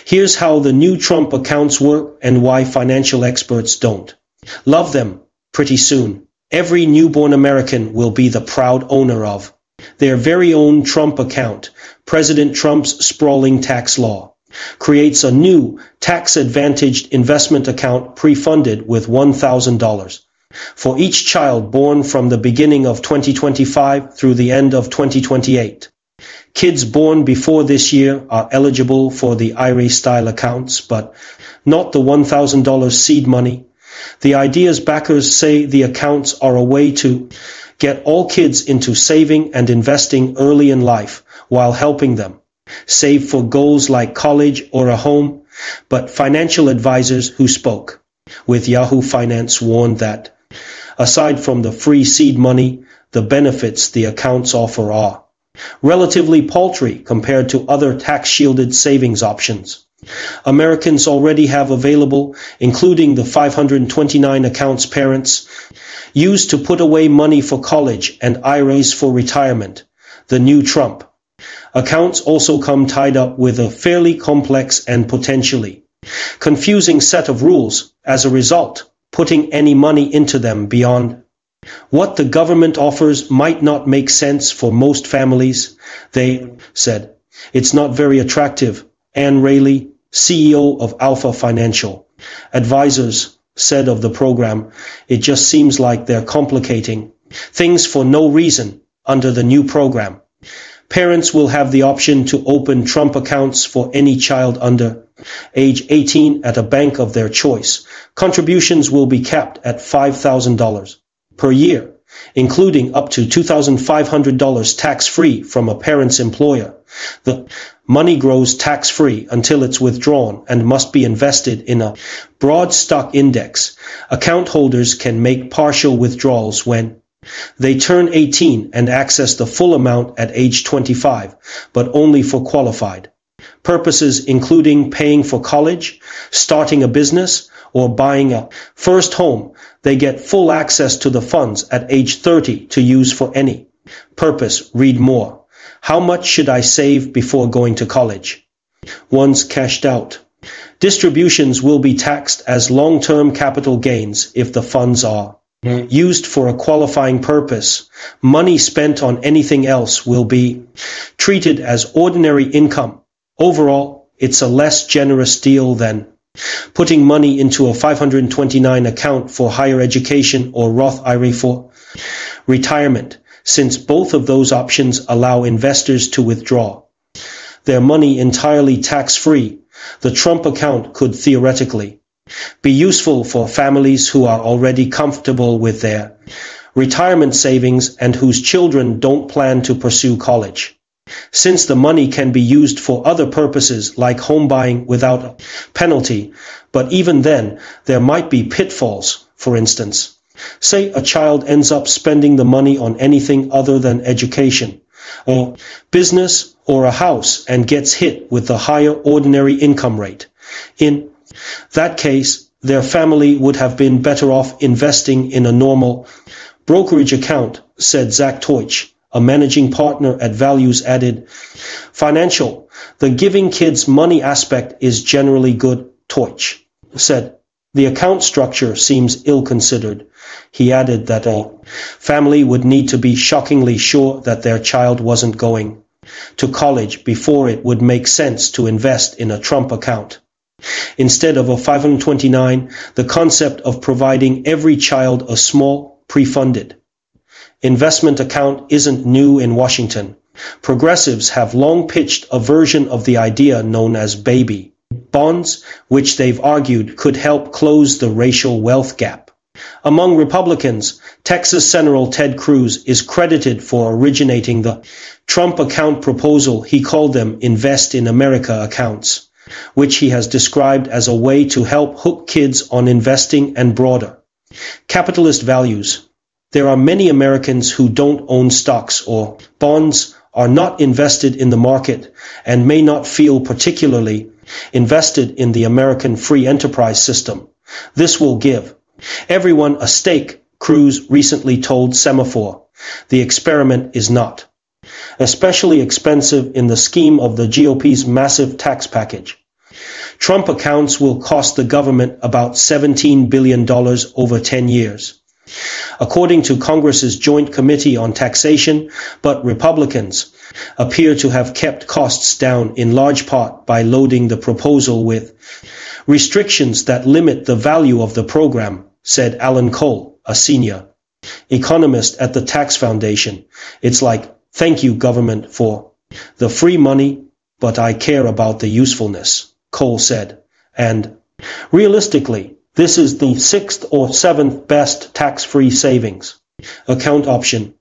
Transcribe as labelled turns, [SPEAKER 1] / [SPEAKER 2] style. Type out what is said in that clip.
[SPEAKER 1] Here's how the new Trump accounts work and why financial experts don't love them. Pretty soon, every newborn American will be the proud owner of their very own Trump account. President Trump's sprawling tax law creates a new tax-advantaged investment account pre-funded with $1,000 for each child born from the beginning of 2025 through the end of 2028. Kids born before this year are eligible for the IRA-style accounts, but not the $1,000 seed money. The idea's backers say the accounts are a way to get all kids into saving and investing early in life while helping them save for goals like college or a home. But financial advisors who spoke with Yahoo Finance warned that, aside from the free seed money, the benefits the accounts offer are relatively paltry compared to other tax-shielded savings options Americans already have available, including the 529 accounts parents use to put away money for college and IRAs for retirement. The new Trump accounts also come tied up with a fairly complex and potentially confusing set of rules. As a result, putting any money into them beyond what the government offers might not make sense for most families. They said it's not very attractive. Anne Rayleigh, CEO of Alpha Financial Advisors, said of the program, "It just seems like they're complicating things for no reason." Under the new program, parents will have the option to open Trump accounts for any child under age 18 at a bank of their choice. Contributions will be capped at $5,000 per year, including up to $2,500 tax-free from a parent's employer. The money grows tax-free until it's withdrawn and must be invested in a broad stock index. Account holders can make partial withdrawals when they turn 18 and access the full amount at age 25, but only for qualified purposes, including paying for college, starting a business, or buying a first home. They get full access to the funds at age 30 to use for any purpose. Read more. How much should I save before going to college? Once cashed out, distributions will be taxed as long-term capital gains if the funds are used for a qualifying purpose. Money spent on anything else will be treated as ordinary income. Overall, it's a less generous deal than putting money into a 529 account for higher education or Roth IRA for retirement, since both of those options allow investors to withdraw their money entirely tax-free. The Trump account could theoretically be useful for families who are already comfortable with their retirement savings and whose children don't plan to pursue college, since the money can be used for other purposes like home buying without a penalty. But even then, there might be pitfalls. For instance, say a child ends up spending the money on anything other than education or business or a house and gets hit with the higher ordinary income rate. In that case, their family would have been better off investing in a normal brokerage account, said Zach Teutsch, a managing partner at Values Added Financial. The giving kids money aspect is generally good, Teutsch said. The account structure seems ill-considered. He added that a family would need to be shockingly sure that their child wasn't going to college before it would make sense to invest in a Trump account. Instead of a 529, the concept of providing every child a small, pre-funded investment account isn't new in Washington. Progressives have long pitched a version of the idea known as baby bonds, which they've argued could help close the racial wealth gap. Among Republicans, Texas Senator Ted Cruz is credited for originating the Trump account proposal. He called them Invest in America accounts, which he has described as a way to help hook kids on investing and broader capitalist values. There are many Americans who don't own stocks or bonds, are not invested in the market, and may not feel particularly invested in the American free enterprise system. This will give everyone a stake, Cruz recently told Semaphore. The experiment is not especially expensive in the scheme of the GOP's massive tax package. Trump accounts will cost the government about $17 billion over 10 years. According to Congress's Joint Committee on Taxation, but Republicans appear to have kept costs down in large part by loading the proposal with restrictions that limit the value of the program, said Alan Cole, a senior economist at the Tax Foundation. It's like, thank you, government, for the free money, but I care about the usefulness, Cole said. And realistically, this is the 6th or 7th best tax-free savings account option